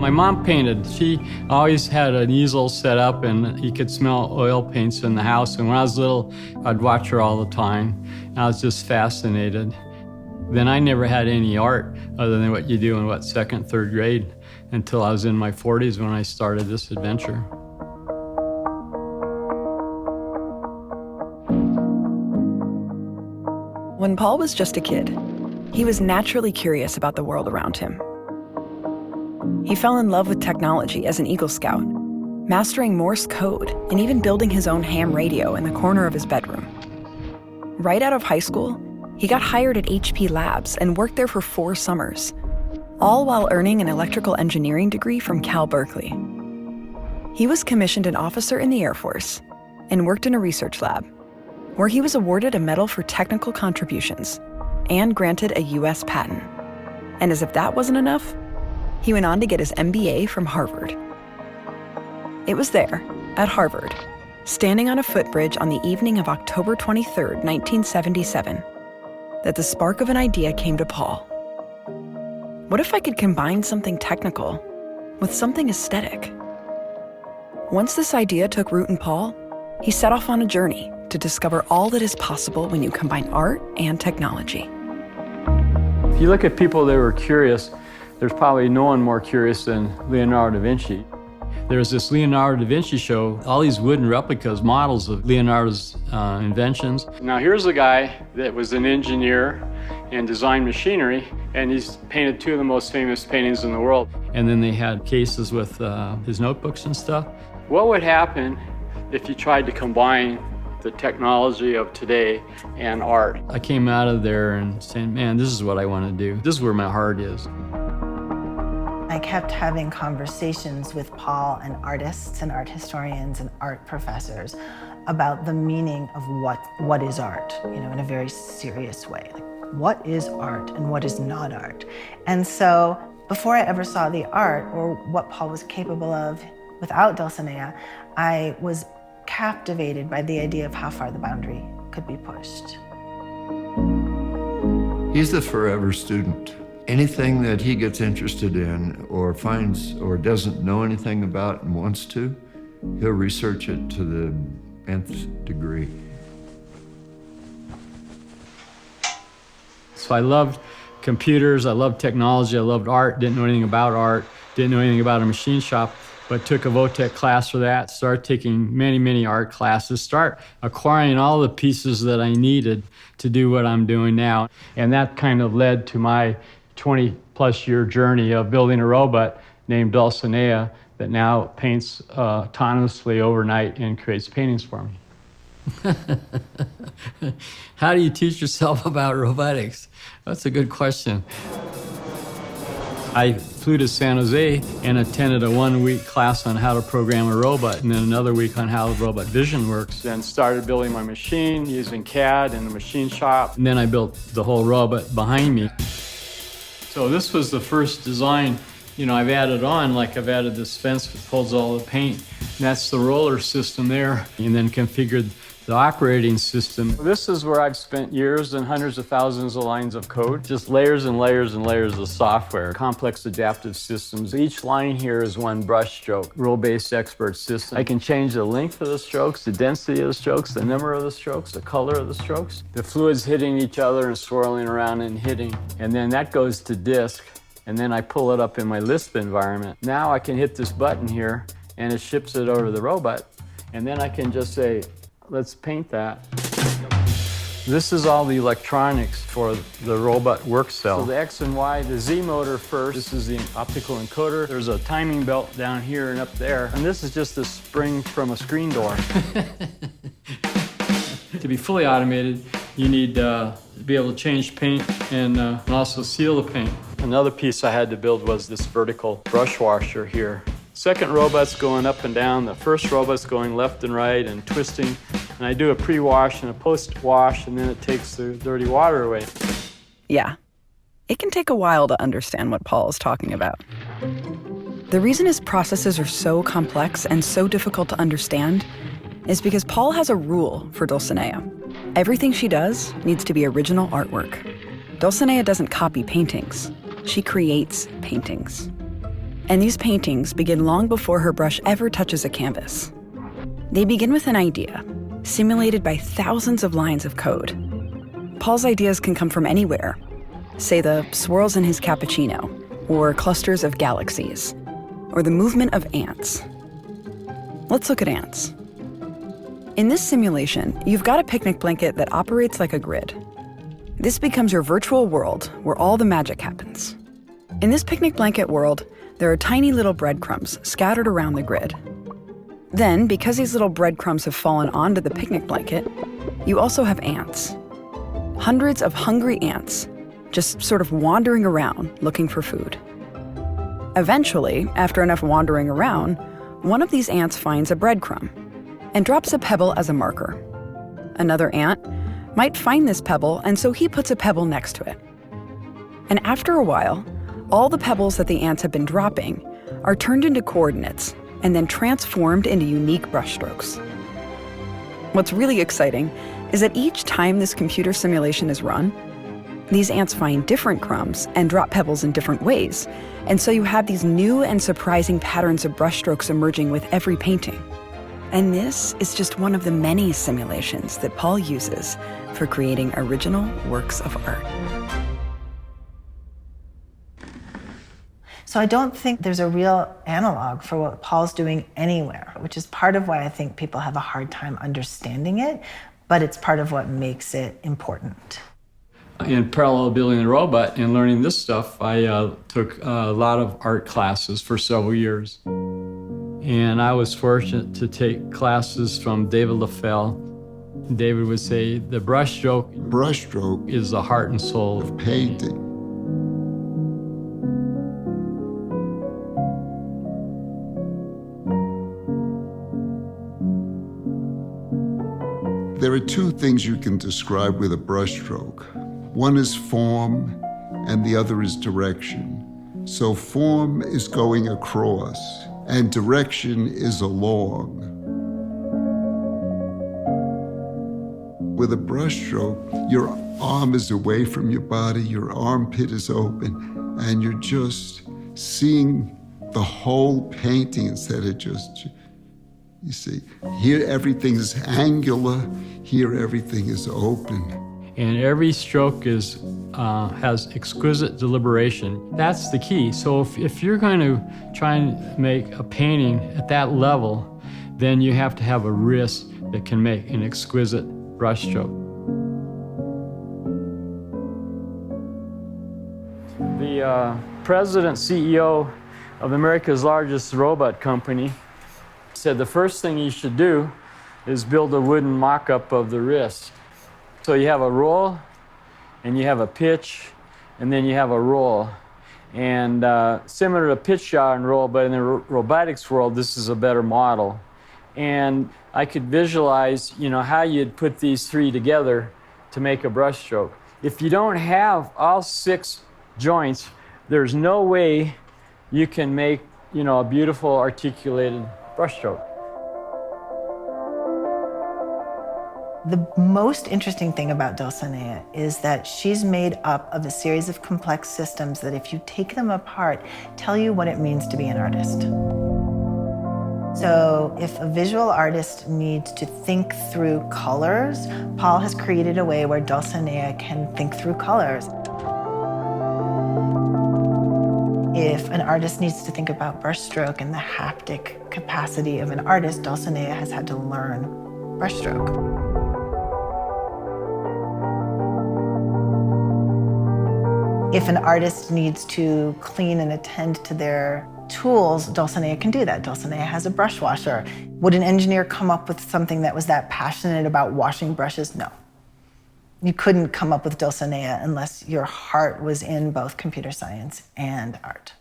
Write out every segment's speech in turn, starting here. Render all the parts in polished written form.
My mom painted. She always had an easel set up and you could smell oil paints in the house. And when I was little, I'd watch her all the time. And I was just fascinated. Then I never had any art other than what you do in, second, third grade until I was in my 40s when I started this adventure. When Paul was just a kid, he was naturally curious about the world around him. He fell in love with technology as an Eagle Scout, mastering Morse code and even building his own ham radio in the corner of his bedroom. Right out of high school, he got hired at HP Labs and worked there for 4 summers, all while earning an electrical engineering degree from Cal Berkeley. He was commissioned an officer in the Air Force and worked in a research lab, where he was awarded a medal for technical contributions and granted a U.S. patent. And as if that wasn't enough, he went on to get his MBA from Harvard. It was there, at Harvard, standing on a footbridge on the evening of October 23rd, 1977, that the spark of an idea came to Paul. What if I could combine something technical with something aesthetic? Once this idea took root in Paul, he set off on a journey to discover all that is possible when you combine art and technology. If you look at people that were curious, there's probably no one more curious than Leonardo da Vinci. There's this Leonardo da Vinci show, all these wooden replicas, models of Leonardo's inventions. Now here's a guy that was an engineer and designed machinery, and he's painted 2 of the most famous paintings in the world. And then they had cases with his notebooks and stuff. What would happen if you tried to combine the technology of today and art? I came out of there and saying, man, this is what I want to do. This is where my heart is. I kept having conversations with Paul and artists and art historians and art professors about the meaning of what is art, in a very serious way. Like, what is art and what is not art? And so before I ever saw the art or what Paul was capable of without Dulcinea, I was captivated by the idea of how far the boundary could be pushed. He's the forever student. Anything that he gets interested in or finds or doesn't know anything about and wants to, he'll research it to the nth degree. So I loved computers, I loved technology, I loved art, didn't know anything about art, didn't know anything about a machine shop, but took a VOTEC class for that, started taking many, many art classes, start acquiring all the pieces that I needed to do what I'm doing now. And that kind of led to my 20-plus year journey of building a robot named Dulcinea that now paints autonomously overnight and creates paintings for me. How do you teach yourself about robotics? That's a good question. I flew to San Jose and attended a 1-week class on how to program a robot, and then another week on how robot vision works. Then started building my machine using CAD in the machine shop. And then I built the whole robot behind me. So this was the first design, I've added on, like I've added this fence that holds all the paint. And that's the roller system there, and then configured the operating system. This is where I've spent years and hundreds of thousands of lines of code, just layers and layers and layers of software, complex adaptive systems. Each line here is one brushstroke, rule-based expert system. I can change the length of the strokes, the density of the strokes, the number of the strokes, the color of the strokes, the fluids hitting each other and swirling around and hitting. And then that goes to disk, and then I pull it up in my Lisp environment. Now I can hit this button here, and it ships it over to the robot, and then I can just say, let's paint that. This is all the electronics for the robot work cell. So the X and Y, the Z motor first. This is the optical encoder. There's a timing belt down here and up there. And this is just a spring from a screen door. To be fully automated, you need to be able to change paint and also seal the paint. Another piece I had to build was this vertical brush washer here. Second robot's going up and down. The first robot's going left and right and twisting. And I do a pre-wash and a post-wash, and then it takes the dirty water away. Yeah, it can take a while to understand what Paul is talking about. The reason his processes are so complex and so difficult to understand is because Paul has a rule for Dulcinea. Everything she does needs to be original artwork. Dulcinea doesn't copy paintings. She creates paintings. And these paintings begin long before her brush ever touches a canvas. They begin with an idea, simulated by thousands of lines of code. Paul's ideas can come from anywhere, say the swirls in his cappuccino, or clusters of galaxies, or the movement of ants. Let's look at ants. In this simulation, you've got a picnic blanket that operates like a grid. This becomes your virtual world where all the magic happens. In this picnic blanket world, there are tiny little breadcrumbs scattered around the grid. Then, because these little breadcrumbs have fallen onto the picnic blanket, you also have ants. Hundreds of hungry ants, just sort of wandering around looking for food. Eventually, after enough wandering around, one of these ants finds a breadcrumb and drops a pebble as a marker. Another ant might find this pebble, and so he puts a pebble next to it. And after a while, all the pebbles that the ants have been dropping are turned into coordinates and then transformed into unique brushstrokes. What's really exciting is that each time this computer simulation is run, these ants find different crumbs and drop pebbles in different ways, and so you have these new and surprising patterns of brushstrokes emerging with every painting. And this is just one of the many simulations that Paul uses for creating original works of art. So I don't think there's a real analog for what Paul's doing anywhere, which is part of why I think people have a hard time understanding it, but it's part of what makes it important. In parallel to building the robot and learning this stuff, I took a lot of art classes for several years. And I was fortunate to take classes from David LaFell. David would say, the brushstroke is the heart and soul of painting. There are two things you can describe with a brushstroke. One is form, and the other is direction. So form is going across, and direction is along. With a brushstroke, your arm is away from your body, your armpit is open, and you're just seeing the whole painting instead of just, you see, here everything is angular, here everything is open. And every stroke is has exquisite deliberation. That's the key. So if you're going to try and make a painting at that level, then you have to have a wrist that can make an exquisite brushstroke. The president, CEO of America's largest robot company said the first thing you should do is build a wooden mock-up of the wrist. So you have a roll, and you have a pitch, and then you have a roll. And similar to pitch yaw and roll, but in the robotics world, this is a better model. And I could visualize, how you'd put these three together to make a brushstroke. If you don't have all 6 joints, there's no way you can make, a beautiful articulated brushstroke. The most interesting thing about Dulcinea is that she's made up of a series of complex systems that, if you take them apart, tell you what it means to be an artist. So if a visual artist needs to think through colors, Paul has created a way where Dulcinea can think through colors. If an artist needs to think about brushstroke and the haptic capacity of an artist, Dulcinea has had to learn brushstroke. If an artist needs to clean and attend to their tools, Dulcinea can do that. Dulcinea has a brush washer. Would an engineer come up with something that was that passionate about washing brushes? No. You couldn't come up with Dulcinea unless your heart was in both computer science and art.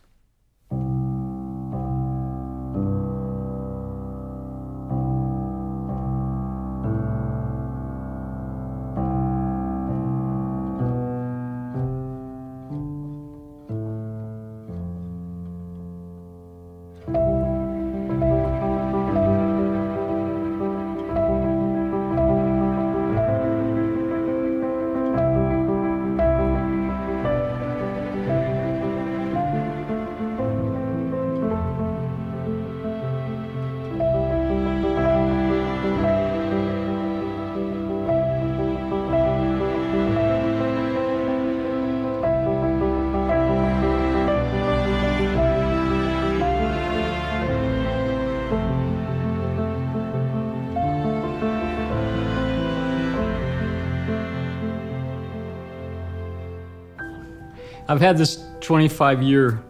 I've had this 25-year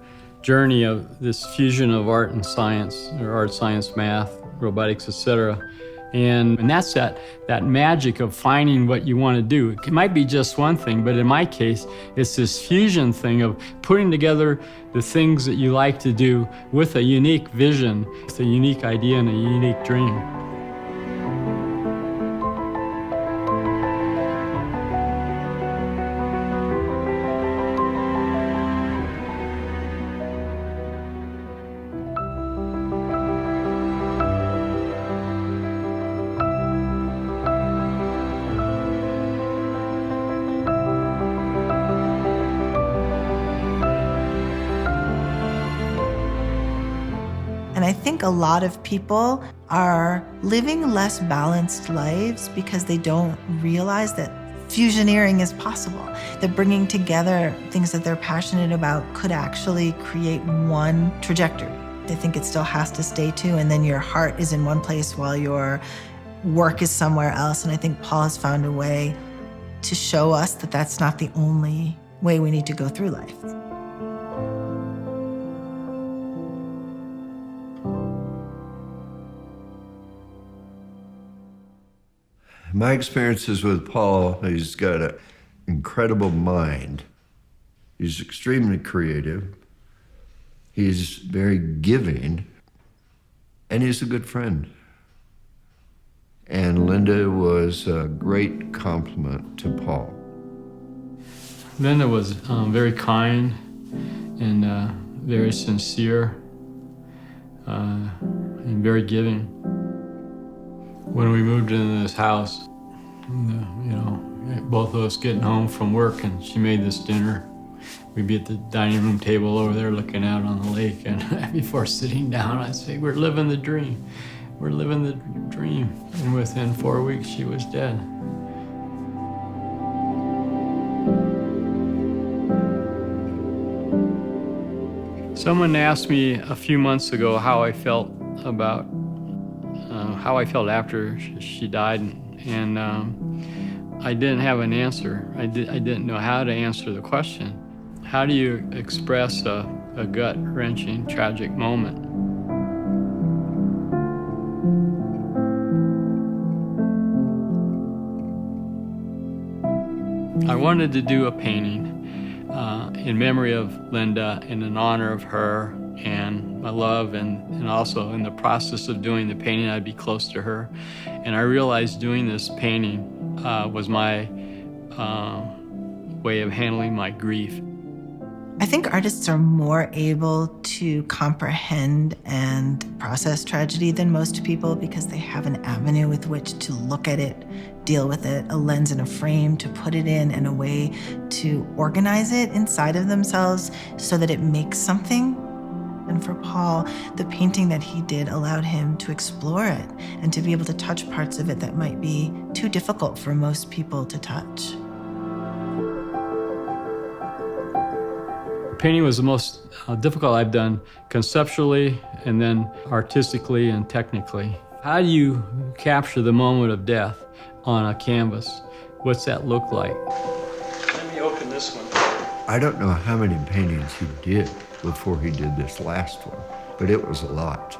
journey of this fusion of art and science, or art, science, math, robotics, etc. And that's that magic of finding what you want to do. It might be just one thing, but in my case, it's this fusion thing of putting together the things that you like to do with a unique vision, with a unique idea and a unique dream. And I think a lot of people are living less balanced lives because they don't realize that fusioneering is possible, that bringing together things that they're passionate about could actually create one trajectory. They think it still has to stay two, and then your heart is in one place while your work is somewhere else. And I think Paul has found a way to show us that that's not the only way we need to go through life. My experiences with Paul, he's got an incredible mind. He's extremely creative. He's very giving, and he's a good friend. And Linda was a great compliment to Paul. Linda was very kind and very sincere and very giving. When we moved into this house, both of us getting home from work, and she made this dinner. We'd be at the dining room table over there looking out on the lake, and before sitting down, I'd say, "We're living the dream. We're living the dream." And within 4 weeks, she was dead. Someone asked me a few months ago how I felt about how I felt after she died, and I didn't have an answer. I didn't know how to answer the question. How do you express a gut-wrenching, tragic moment? I wanted to do a painting in memory of Linda and in honor of her and my love, and also in the process of doing the painting, I'd be close to her. And I realized doing this painting was my way of handling my grief. I think artists are more able to comprehend and process tragedy than most people because they have an avenue with which to look at it, deal with it, a lens and a frame to put it in, and a way to organize it inside of themselves so that it makes something. And for Paul, the painting that he did allowed him to explore it and to be able to touch parts of it that might be too difficult for most people to touch. Painting was the most difficult I've done conceptually and then artistically and technically. How do you capture the moment of death on a canvas? What's that look like? Let me open this one. I don't know how many paintings he did before he did this last one, but it was a lot.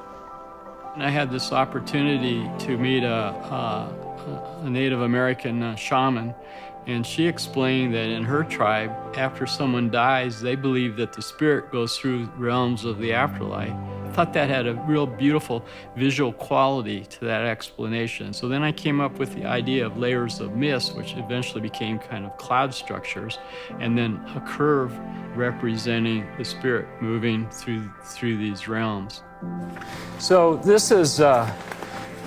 And I had this opportunity to meet a Native American shaman, and she explained that in her tribe, after someone dies, they believe that the spirit goes through realms of the afterlife. I thought that had a real beautiful visual quality to that explanation. So then I came up with the idea of layers of mist, which eventually became kind of cloud structures, and then a curve representing the spirit moving through these realms. So this is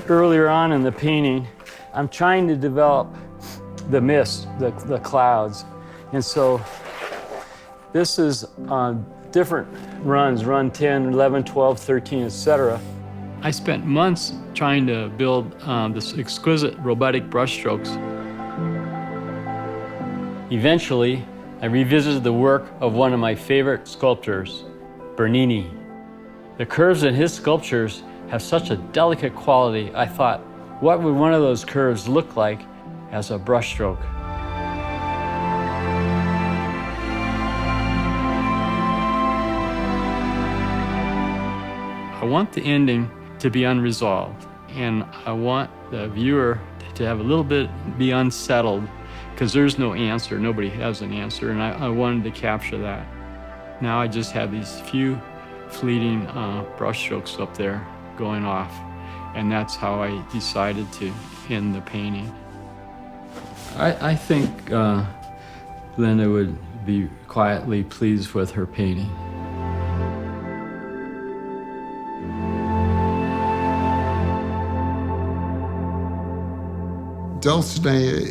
earlier on in the painting. I'm trying to develop the mist, the clouds. And so this is different runs, run 10, 11, 12, 13, etc. I spent months trying to build this exquisite robotic brushstrokes. Eventually, I revisited the work of one of my favorite sculptors, Bernini. The curves in his sculptures have such a delicate quality. I thought, what would one of those curves look like as a brushstroke? I want the ending to be unresolved, and I want the viewer to have a little bit, be unsettled, because there's no answer, nobody has an answer, and I wanted to capture that. Now I just have these few fleeting brushstrokes up there going off, and that's how I decided to end the painting. I think Linda would be quietly pleased with her painting. Dulcinea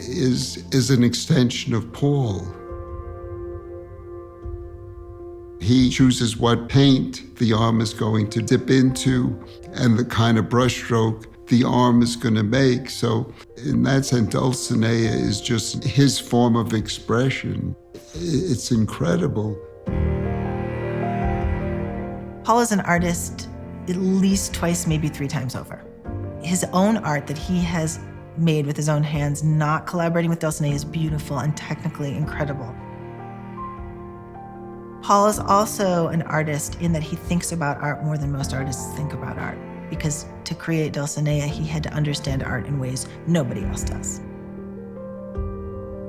is an extension of Paul. He chooses what paint the arm is going to dip into and the kind of brushstroke the arm is going to make. So in that sense, Dulcinea is just his form of expression. It's incredible. Paul is an artist at least twice, maybe 3 times over. His own art that he has made with his own hands, not collaborating with Dulcinea, is beautiful and technically incredible. Paul is also an artist in that he thinks about art more than most artists think about art, because to create Dulcinea, he had to understand art in ways nobody else does.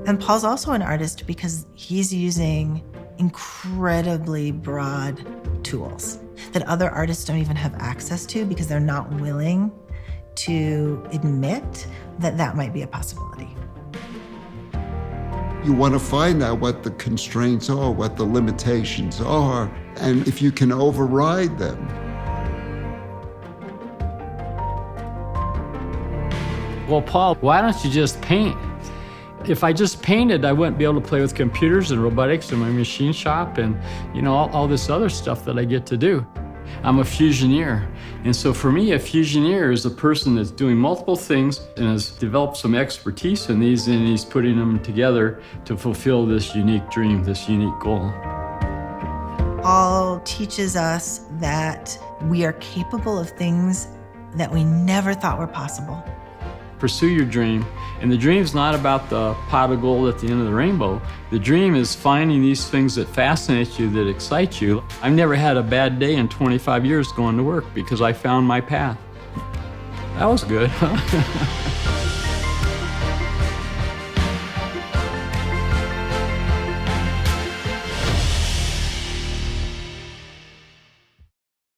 And Paul's also an artist because he's using incredibly broad tools that other artists don't even have access to because they're not willing to admit that that might be a possibility. You want to find out what the constraints are, what the limitations are, and if you can override them. Well, Paul, why don't you just paint? If I just painted, I wouldn't be able to play with computers and robotics and my machine shop and, you know, all this other stuff that I get to do. I'm a Fusioneer. And so for me, a Fusioneer is a person that's doing multiple things and has developed some expertise in these, and he's putting them together to fulfill this unique dream, this unique goal. Paul teaches us that we are capable of things that we never thought were possible. Pursue your dream. And the dream's not about the pot of gold at the end of the rainbow. The dream is finding these things that fascinate you, that excite you. I've never had a bad day in 25 years going to work because I found my path. That was good.